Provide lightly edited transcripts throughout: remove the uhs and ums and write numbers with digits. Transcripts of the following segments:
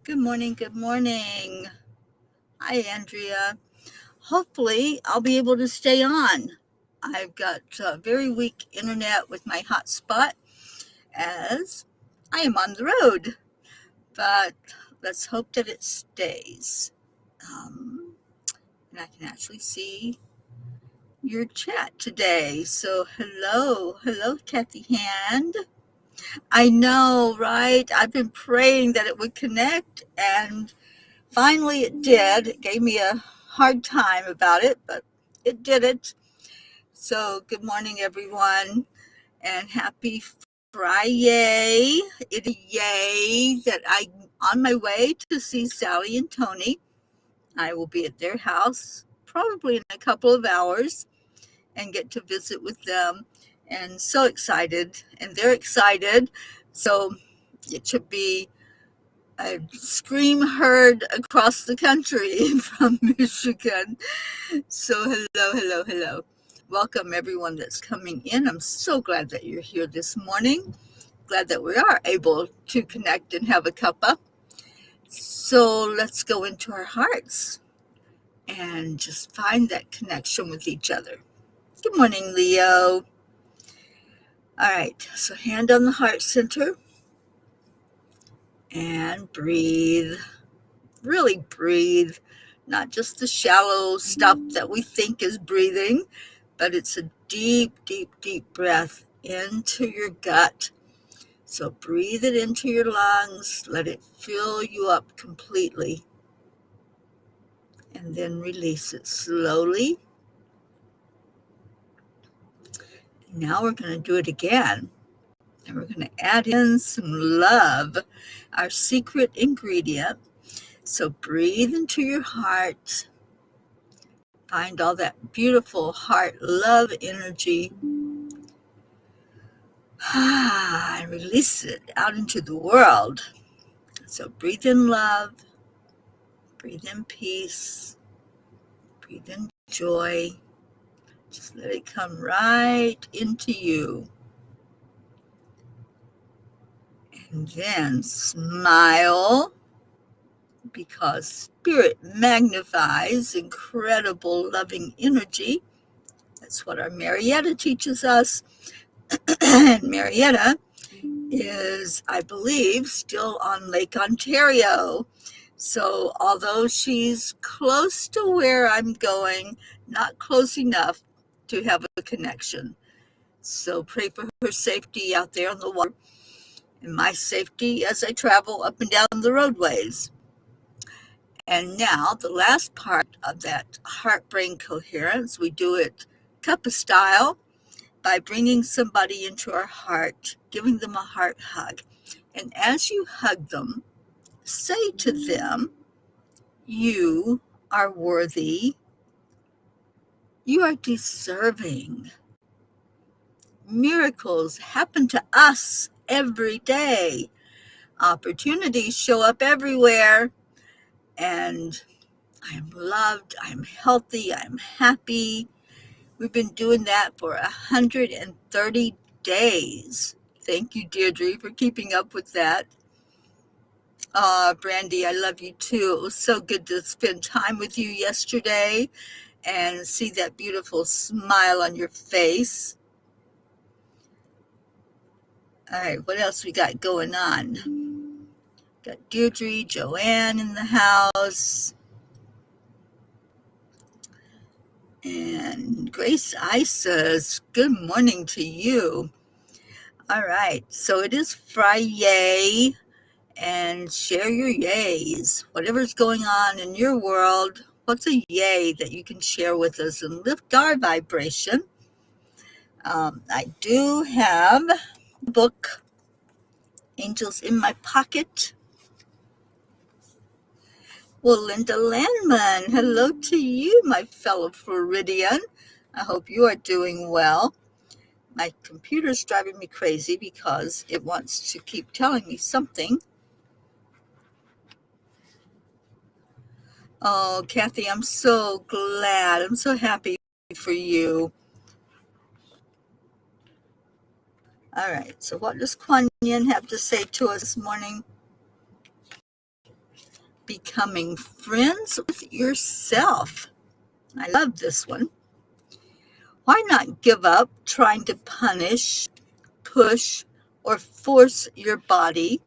Good morning. Good morning. Hi, Andrea. Hopefully, I'll be able to stay on. I've got very weak internet with my hotspot as I am on the road, but let's hope that it stays. And I can actually see your chat today. So, hello, Kathy Hand. I know, right? I've been praying that it would connect, and finally it did. It gave me a hard time about it, but it did it. So good morning, everyone, and happy Friday. It is yay that I'm on my way to see Sally and Tony. I will be at their house probably in a couple of hours and get to visit with them. And so excited, and they're excited. So it should be a scream heard across the country from Michigan. So, hello. Welcome, everyone that's coming in. I'm so glad that you're here this morning. Glad that we are able to connect and have a cuppa. So, let's go into our hearts and just find that connection with each other. Good morning, Leo. All right, so hand on the heart center and breathe. Really breathe, not just the shallow stuff that we think is breathing, but it's a deep breath into your gut. So breathe it into your lungs, let it fill you up completely, and then release it slowly. Now we're going to do it again, and we're going to add in some love, our secret ingredient. So breathe into your heart. Find all that beautiful heart love energy. And release it out into the world. So breathe in love, breathe in peace, breathe in joy. Just let it come right into you. And then smile, because spirit magnifies incredible loving energy. That's what our Marietta teaches us. And Marietta is, I believe, still on Lake Ontario. So although she's close to where I'm going, not close enough to have a connection. So pray for her safety out there on the water and my safety as I travel up and down the roadways. And now the last part of that heart-brain coherence, we do it Cuppa style by bringing somebody into our heart, giving them a heart hug. And as you hug them, say to them, you are worthy. You are deserving. Miracles happen to us every day. Opportunities show up everywhere. And I'm loved, I'm healthy, I'm happy. We've been doing that for 130 days. Thank you, Deirdre, for keeping up with that. Brandy, I love you too. It was so good to spend time with you yesterday and see that beautiful smile on your face. All right, what else we got going on? Got Deirdre, Joanne in the house. And Grace Ice says, good morning to you. All right, so it is Friday, and share your yays. Whatever's going on in your world, what's a yay that you can share with us and lift our vibration? I do have a book, Angels in My Pocket, Well, Linda Landman, hello to you, my fellow Floridian. I hope you are doing well. My computer's driving me crazy because it wants to keep telling me something. Oh, Kathy, I'm so glad. I'm so happy for you. All right, so what does Kuan Yin have to say to us this morning? Becoming friends with yourself. I love this one. Why not give up trying to punish, push, or force your body?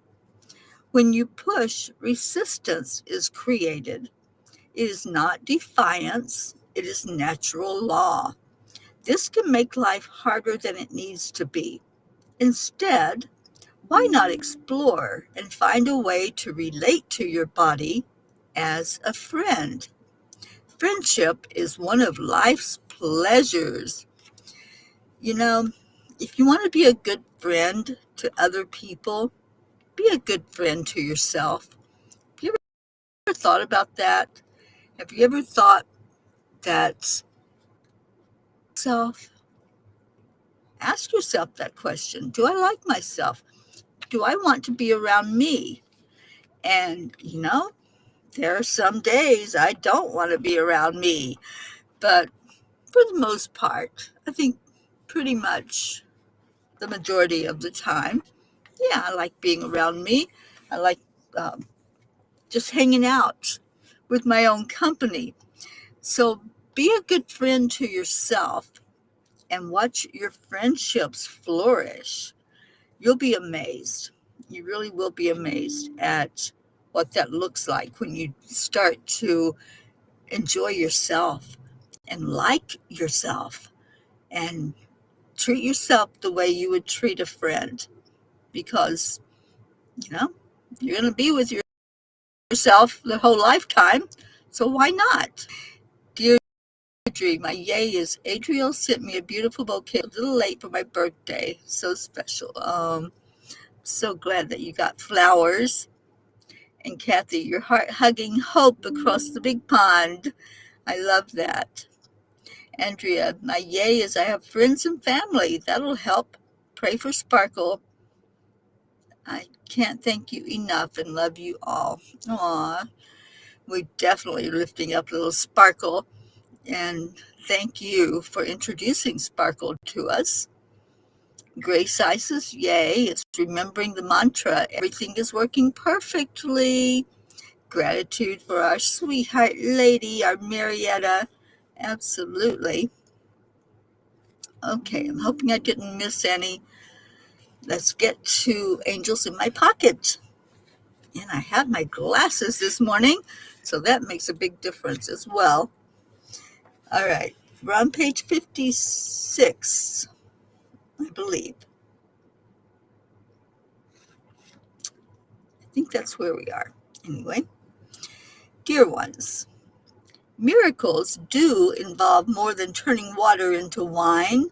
When you push, resistance is created. It is not defiance, it is natural law. This can make life harder than it needs to be. Instead, why not explore and find a way to relate to your body as a friend? Friendship is one of life's pleasures. You know, if you want to be a good friend to other people, be a good friend to yourself. Have you ever thought about that? Have you ever thought that self? Ask yourself that question. Do I like myself? Do I want to be around me? And, there are some days I don't want to be around me. But for the most part, I think pretty much the majority of the time, yeah, I like being around me. I like um, just hanging out with my own company. So be a good friend to yourself and watch your friendships flourish. You'll be amazed. You really will be amazed at what that looks like when you start to enjoy yourself and like yourself and treat yourself the way you would treat a friend because, you know, you're going to be with yourself the whole lifetime. So why not? Dear Adri, my yay is Adriel sent me a beautiful bouquet a little late for my birthday. So special. So glad that you got flowers. And Kathy, your heart hugging hope across the big pond. I love that. Andrea, my yay is I have friends and family. That'll help. Pray for Sparkle. I can't thank you enough and love you all. Aw, we're definitely lifting up little Sparkle. And thank you for introducing Sparkle to us. Grace Isis, yay. It's remembering the mantra, everything is working perfectly. Gratitude for our sweetheart lady, our Marietta. Absolutely. Okay, I'm hoping I didn't miss any. Let's get to Angels in My Pocket. And I had my glasses this morning, so that makes a big difference as well. All right, we're on page 56, I believe. I think that's where we are. Anyway, dear ones, miracles do involve more than turning water into wine.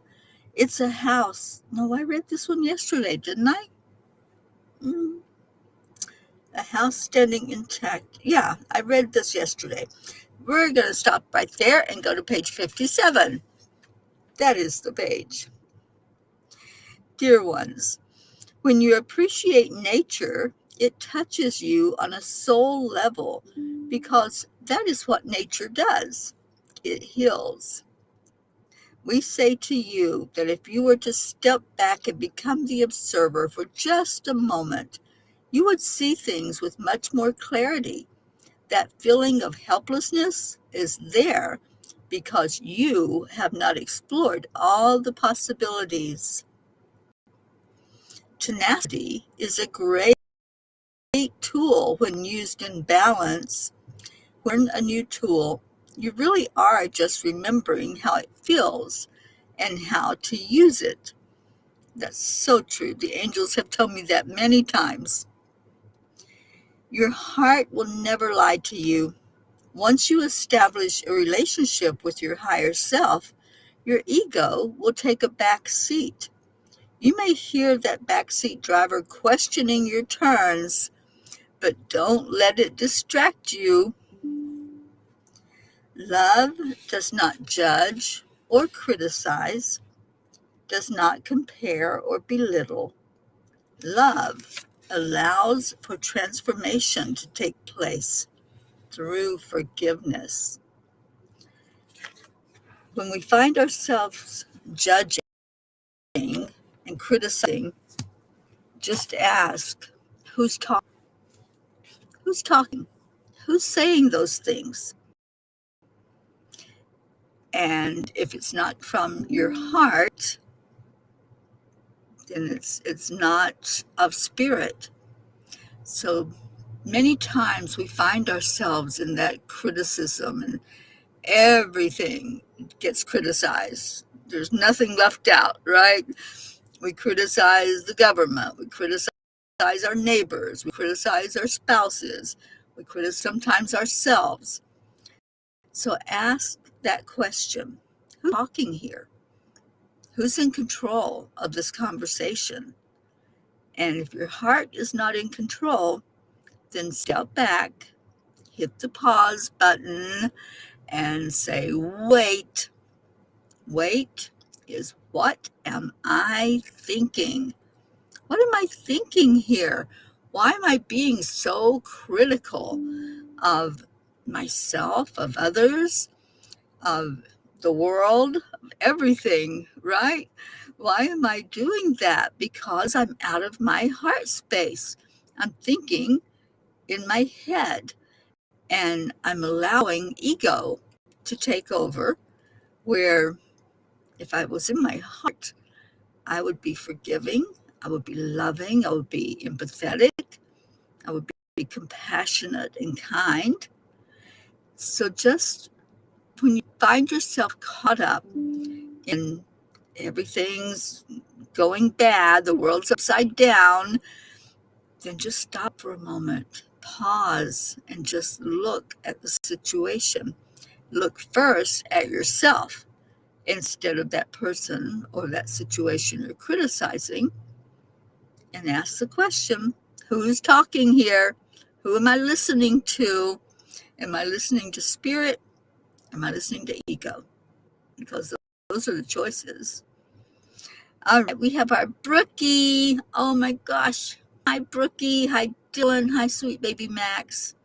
It's a house. No, I read this one yesterday, didn't I? A house standing intact. Yeah, I read this yesterday. We're going to stop right there and go to page 57. That is the page. Dear ones, when you appreciate nature, it touches you on a soul level because that is what nature does. It heals. We say to you that if you were to step back and become the observer for just a moment, you would see things with much more clarity. That feeling of helplessness is there because you have not explored all the possibilities. Tenacity is a great tool when used in balance. Learn a new tool, you really are just remembering how it feels and how to use it. That's so true. The angels have told me that many times. Your heart will never lie to you. Once you establish a relationship with your higher self, your ego will take a back seat. You may hear that backseat driver questioning your turns, but don't let it distract you. Love does not judge or criticize, does not compare or belittle. Love allows for transformation to take place through forgiveness. When we find ourselves judging and criticizing, just ask, who's talking? Who's talking? Who's saying those things? And if it's not from your heart, then it's not of spirit. So many times we find ourselves in that criticism, and everything gets criticized. There's nothing left out, right? We criticize the government, we criticize our neighbors, we criticize our spouses, we criticize sometimes ourselves. So ask that question, who's talking here? Who's in control of this conversation? And if your heart is not in control, then step back, hit the pause button, and say, wait. Wait is, what am I thinking? What am I thinking here? Why am I being so critical of myself, of others, of the world, of everything, right? Why am I doing that? Because I'm out of my heart space. I'm thinking in my head, and I'm allowing ego to take over, where if I was in my heart, I would be forgiving, I would be loving, I would be empathetic, I would be compassionate and kind. So just when you find yourself caught up in everything's going bad, the world's upside down, then just stop for a moment, pause, and just look at the situation. Look first at yourself instead of that person or that situation you're criticizing, and ask the question, who's talking here? Who am I listening to? Am I listening to spirit? Am I listening to ego? Because those are the choices. All right, we have our Brookie. Oh my gosh. Hi, Brookie. Hi, Dylan. Hi, sweet baby Max.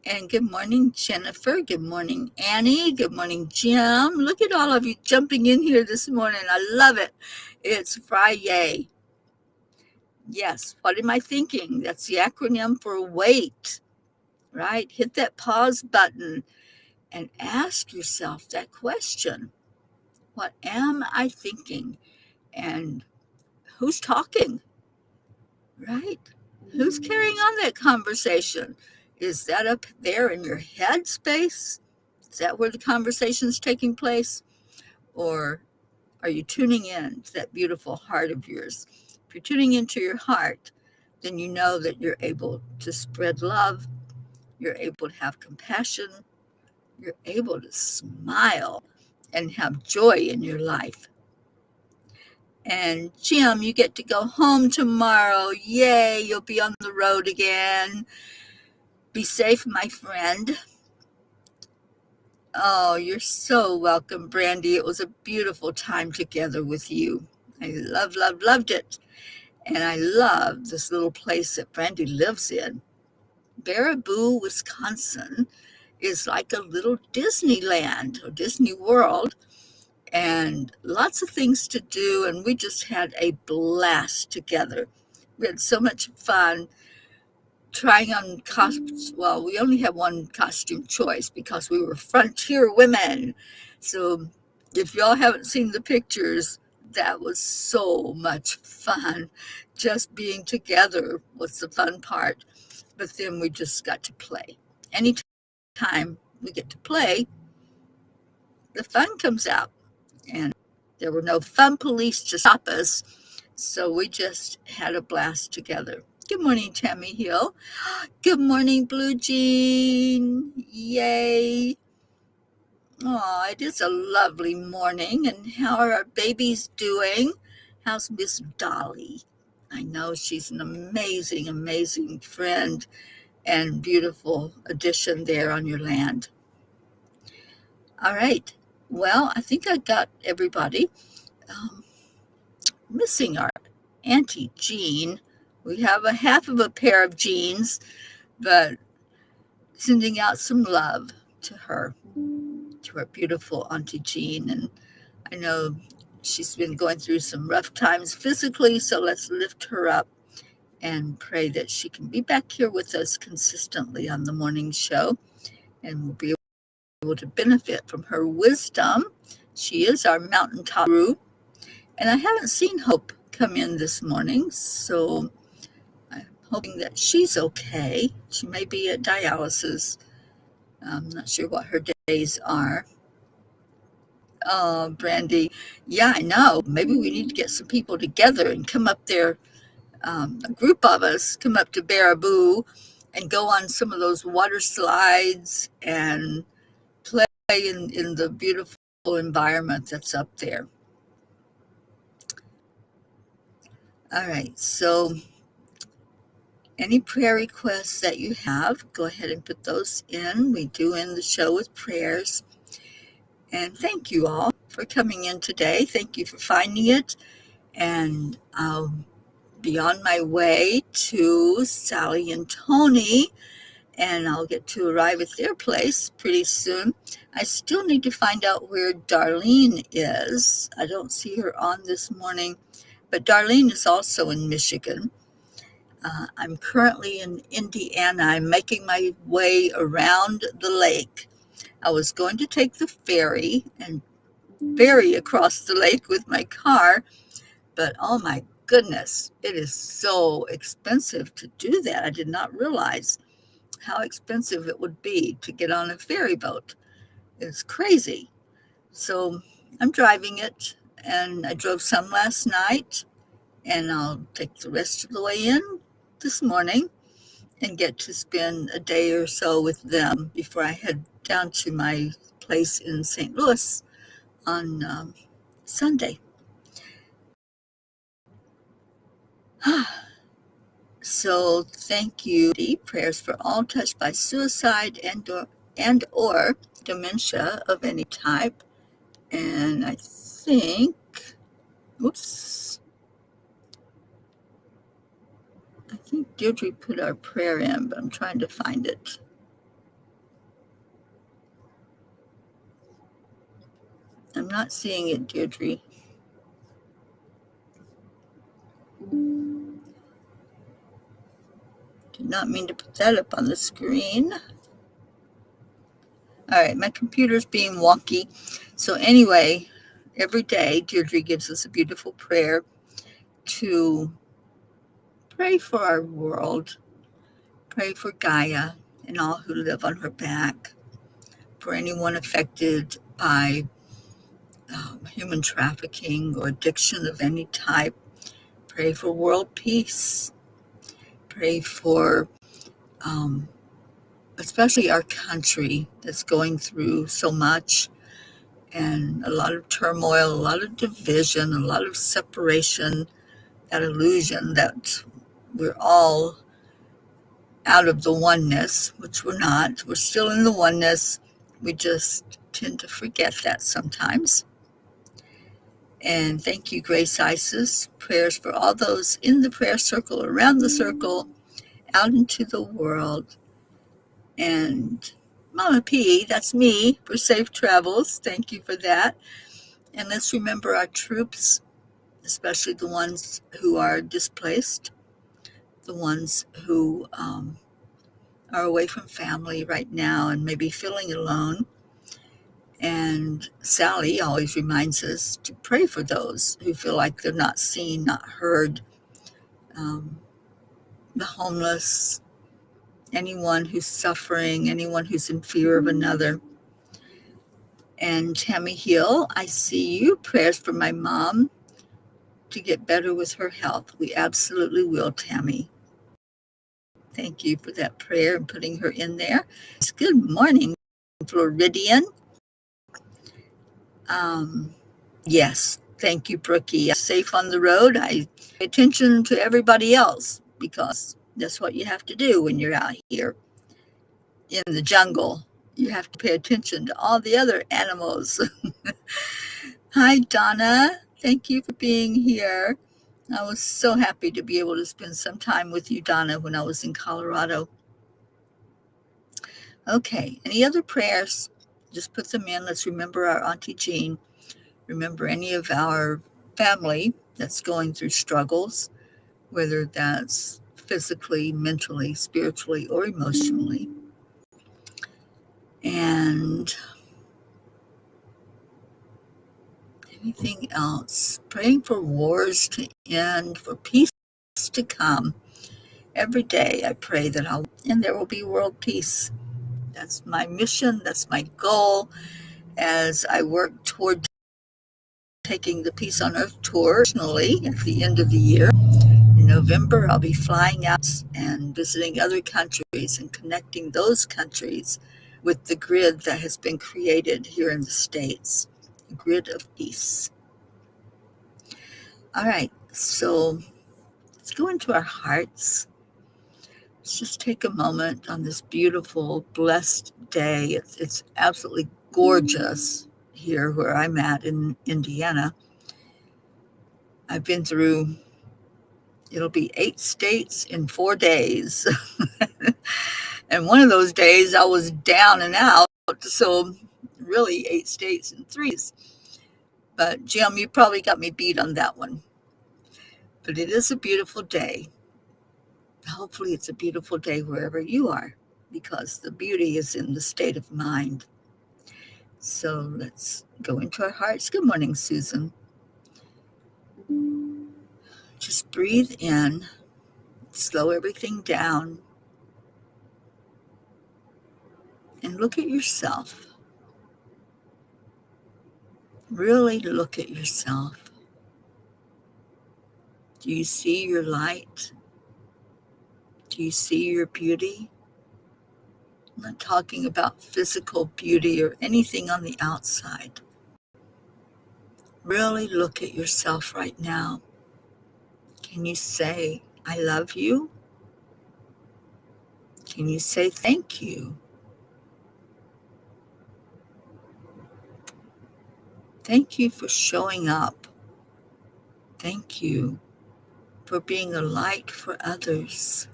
And good morning, Jennifer. Good morning, Annie. Good morning, Jim. Look at all of you jumping in here this morning. I love it. It's Friday. Yes, what am I thinking? That's the acronym for wait, right? Hit that pause button and ask yourself that question. What am I thinking? And who's talking, right? Who's carrying on that conversation? Is that up there in your head space? Is that where the conversation's taking place? Or are you tuning in to that beautiful heart of yours? If you're tuning into your heart, then you know that you're able to spread love, you're able to have compassion, you're able to smile and have joy in your life. And Jim, you get to go home tomorrow. Yay, you'll be on the road again. Be safe, my friend. Oh, you're so welcome, Brandy. It was a beautiful time together with you. I loved it. And I love this little place that Brandy lives in. Baraboo, Wisconsin is like a little Disneyland or Disney World, and lots of things to do. And we just had a blast together. We had so much fun trying on costumes. Well, we only had one costume choice because we were frontier women. So if y'all haven't seen the pictures, that was so much fun. Just being together was the fun part. But then we just got to play. Anytime we get to play, the fun comes out. And there were no fun police to stop us. So we just had a blast together. Good morning, Tammy Hill. Good morning, Blue Jean. Yay. Oh, it is a lovely morning. And how are our babies doing? How's Miss Dolly? I know she's an amazing, amazing friend and beautiful addition there on your land. All right. Well, I think I got everybody. Um, Missing our Auntie Jean. We have a half of a pair of jeans, but sending out some love to her beautiful Auntie Jean. And I know she's been going through some rough times physically, so let's lift her up and pray that she can be back here with us consistently on the morning show, and we'll be able to benefit from her wisdom. She is our mountaintop guru, and I haven't seen Hope come in this morning, so I'm hoping that she's okay. She may be at dialysis. I'm not sure what her days are. Oh, Brandy. Yeah, I know. Maybe we need to get some people together and come up there, a group of us, come up to Baraboo and go on some of those water slides and play in the beautiful environment that's up there. All right, so any prayer requests that you have, go ahead and put those in. We do end the show with prayers. And thank you all for coming in today. Thank you for finding it. And I'll be on my way to Sally and Tony, and I'll get to arrive at their place pretty soon. I still need to find out where Darlene is. I don't see her on this morning, but Darlene is also in Michigan. I'm currently in Indiana. I'm making my way around the lake. I was going to take the ferry and ferry across the lake with my car, but oh my goodness, it is so expensive to do that. I did not realize how expensive it would be to get on a ferry boat. It's crazy. So I'm driving it, and I drove some last night, and I'll take the rest of the way in this morning and get to spend a day or so with them before I head down to my place in St. Louis on Sunday. So thank you. Prayers for all touched by suicide and or dementia of any type. And I think, oops, I think Deirdre put our prayer in, but I'm trying to find it. I'm not seeing it, Deirdre. Did not mean to put that up on the screen. All right, my computer's being wonky. So anyway, every day Deirdre gives us a beautiful prayer to pray for our world, pray for Gaia and all who live on her back, for anyone affected by human trafficking or addiction of any type. Pray for world peace. Pray for especially our country that's going through so much and a lot of turmoil, a lot of division, a lot of separation, that illusion that we're all out of the oneness, which we're not. We're still in the oneness. We just tend to forget that sometimes. And thank you, Grace Isis. Prayers for all those in the prayer circle, around the circle, out into the world. And Mama P, that's me, for safe travels. Thank you for that. And let's remember our troops, especially the ones who are displaced, the ones who are away from family right now and maybe feeling alone. And Sally always reminds us to pray for those who feel like they're not seen, not heard, the homeless, anyone who's suffering, anyone who's in fear of another. And Tammy Hill, I see you. Prayers for my mom to get better with her health. We absolutely will, Tammy. Thank you for that prayer and putting her in there. Good morning, Floridian. Yes, thank you, Brookie. Safe on the road. I pay attention to everybody else because that's what you have to do when you're out here in the jungle, You have to pay attention to all the other animals. Hi, Donna. Thank you for being here. I was so happy to be able to spend some time with you, Donna, when I was in Colorado. Okay, any other prayers? Just put them in. Let's remember our Auntie Jean. Remember any of our family that's going through struggles, whether that's physically, mentally, spiritually, or emotionally. And anything else? Praying for wars to end, for peace to come. Every day I pray that and there will be world peace. That's my mission. That's my goal as I work toward taking the Peace on Earth tour personally at the end of the year. In November, I'll be flying out and visiting other countries and connecting those countries with the grid that has been created here in the States, a grid of peace. All right, so let's go into our hearts. Let's just take a moment on this beautiful, blessed day. It's absolutely gorgeous here where I'm at in Indiana. I've been through, it'll be 8 states in 4 days. And one of those days I was down and out. So really 8 states in 3 days. But Jim, you probably got me beat on that one. But it is a beautiful day. Hopefully it's a beautiful day wherever you are, because the beauty is in the state of mind. So let's go into our hearts. Good morning, Susan. Just breathe in, slow everything down, and look at yourself. Really look at yourself. Do you see your light? Do you see your beauty? I'm not talking about physical beauty or anything on the outside. Really look at yourself right now. Can you say, I love you? Can you say thank you? Thank you for showing up. Thank you for being a light for others.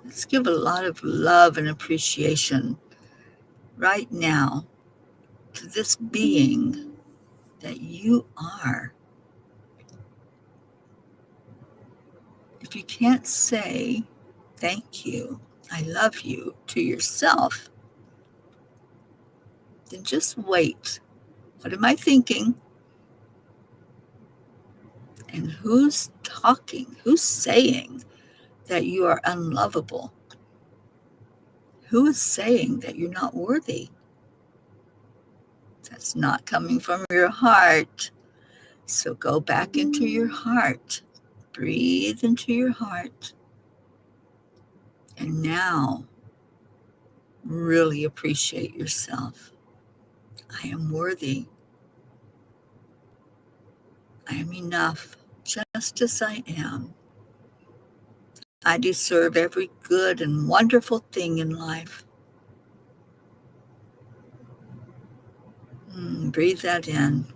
Let's give a lot of love and appreciation right now to this being that you are. If you can't say thank you, I love you to yourself, then just wait. What am I thinking? And who's talking? Who's saying that you are unlovable? Who is saying that you're not worthy? That's not coming from your heart. So go back into your heart. Breathe into your heart. And now, really appreciate yourself. I am worthy. I am enough, just as I am. I deserve every good and wonderful thing in life. Breathe that in.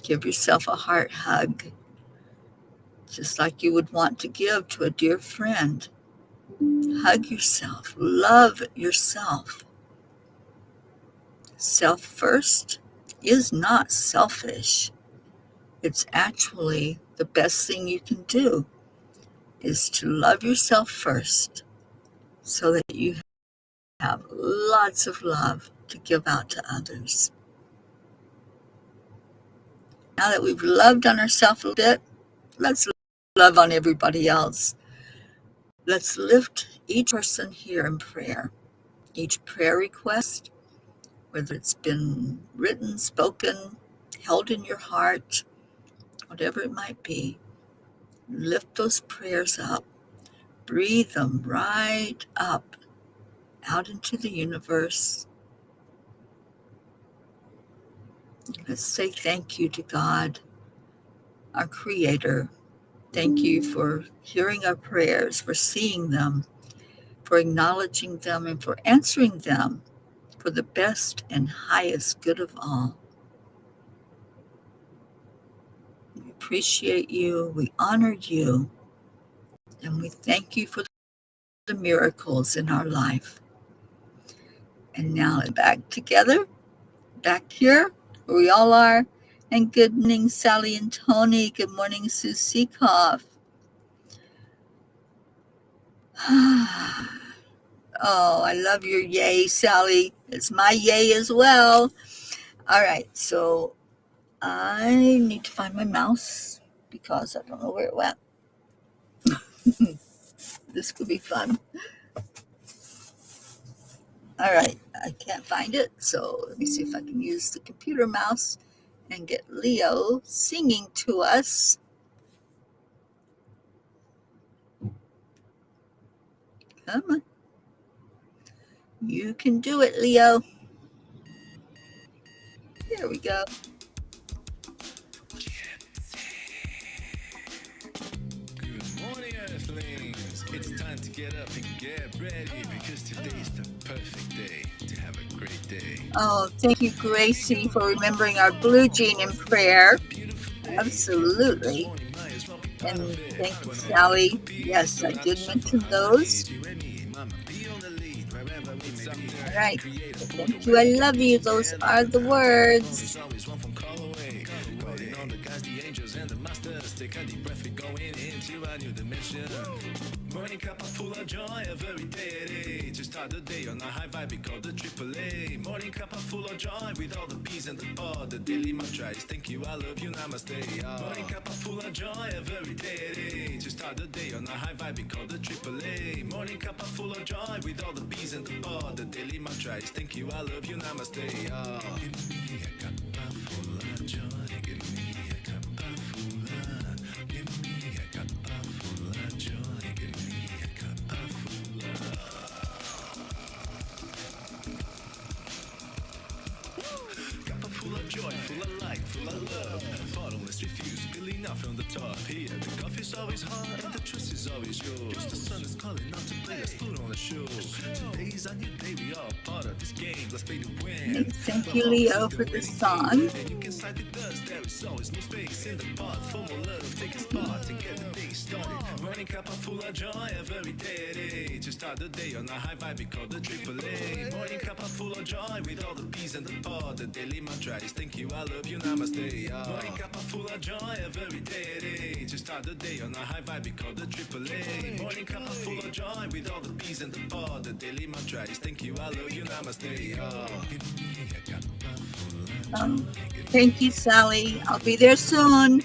Give yourself a heart hug, just like you would want to give to a dear friend. Hug yourself. Love yourself. Self first is not selfish. It's actually the best thing you can do, is to love yourself first so that you have lots of love to give out to others. Now that we've loved on ourselves a bit, let's love on everybody else. Let's lift each person here in prayer, each prayer request, whether it's been written, spoken, held in your heart, whatever it might be. Lift those prayers up. Breathe them right up, out into the universe. Let's say thank you to God, our Creator. Thank you for hearing our prayers, for seeing them, for acknowledging them, and for answering them for the best and highest good of all. We appreciate you, we honor you, and we thank you for the miracles in our life. And now back together, back here where we all are. And good morning, Sally and Tony. Good morning, Sue Seekoff. Oh, I love your yay, Sally. It's my yay as well. All right, so I need to find my mouse because I don't know where it went. This could be fun. All right, I can't find it, so let me see if I can use the computer mouse and get Leo singing to us. Come on. You can do it, Leo. There we go. Good morning, Earthlings. It's time to get up and get ready because today's the perfect day to have a great day. Oh, thank you, Gracie, for remembering our blue jean in prayer. Absolutely. And thank you, Sally. Yes, I did mention those. All right. Thank you. I love you. Those are the words. Morning Cuppa full of joy, every day. Just start the day on a high vibe, we call the AAA. Morning Cuppa full of joy, with all the B's and the pod. The daily mantra is thank you, I love you, namaste. Morning Cuppa full of joy, every day. Just start the day on a high vibe, we call the AAA. Morning Cuppa full of joy, with all the B's and the pod. The daily mantra is thank you, I love you, namaste. Give me a cuppa full of joy, give me a cuppa full of, give me a cuppa full of joy, give me a cuppa full of. Cuppa full of joy, full of light, full of love. Bottomless refuse, spilling out from the top. Here, the coffee's always hot and the trust is always yours. The sun is calling out to play, let's put on a show. Today's a new day, we are part of this game. Let's play to win. Thank you, Leo, for the song. And you can slide with us, there is always no space in the pot. For more love, take a spot to get the day started. Morning Cuppa full of joy, every day. Just start the day on a high vibe, we call the AAA. Morning Cuppa full of joy, with all the B's and the pod. The daily mantra is thank you, I love you, namaste. Morning Cuppa full of joy, every day. Just start the day on a high vibe, we call the AAA. Morning Cuppa full of joy, with all the B's and the pod. The daily mantra is thank you, I love you, namaste. Give me a cuppa full of joy. Thank you, Sally. I'll be there soon.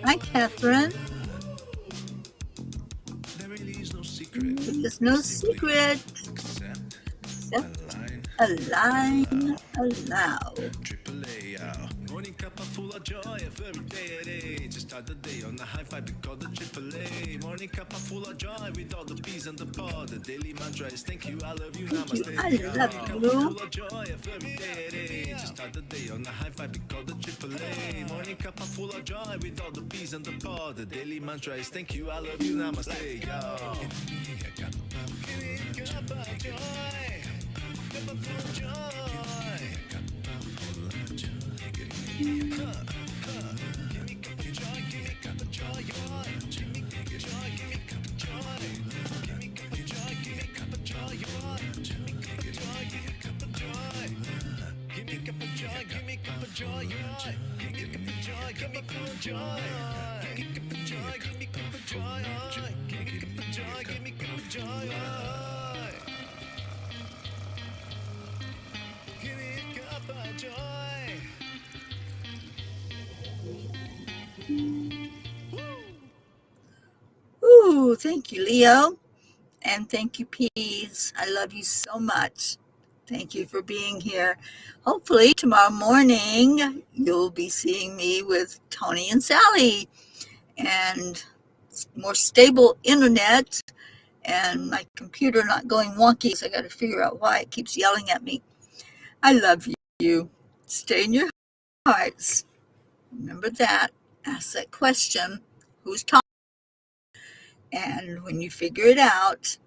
Hi, Catherine. There's no secret except align, allow. Morning Cuppa full of joy, every day. Just start the day on a high vibe, we call the AAA. Morning Cuppa full of joy, with all the B's and the pod. The daily mantra is thank you, I love you, namaste. I love you. Full of joy, every day. Just start the day on a high vibe, we call the AAA. Morning Cuppa full of joy, with all the B's and the pod. The daily mantra is thank you, I love you, namaste. Give me a cuppa full of joy. Cuppa full of joy. Cuppa full of joy. Give me a cuppa joy. Give me cuppa joy. Give me cuppa joy. Give me cuppa joy. Give me cuppa joy. Give me cuppa joy. Give me cuppa joy. Give me cuppa joy. Give me cuppa joy. Give me cuppa joy. Give me cuppa joy. Give me cuppa joy. Give me cuppa joy. Give me cuppa joy. Give me cuppa joy. Give me cuppa joy. Give me cuppa joy. Ooh, thank you, Leo. And thank you, Peas. I love you so much. Thank you for being here. Hopefully tomorrow morning you'll be seeing me with Tony and Sally and more stable internet and my computer not going wonky, so I got to figure out why it keeps yelling at me. I love you. Stay in your hearts. Remember that. Ask that question, who's talking? And when you figure it out,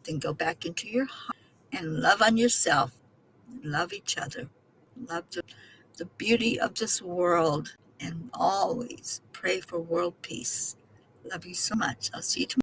then go back into your heart and love on yourself, love each other, love the beauty of this world, and always pray for world peace. Love you so much. I'll see you tomorrow.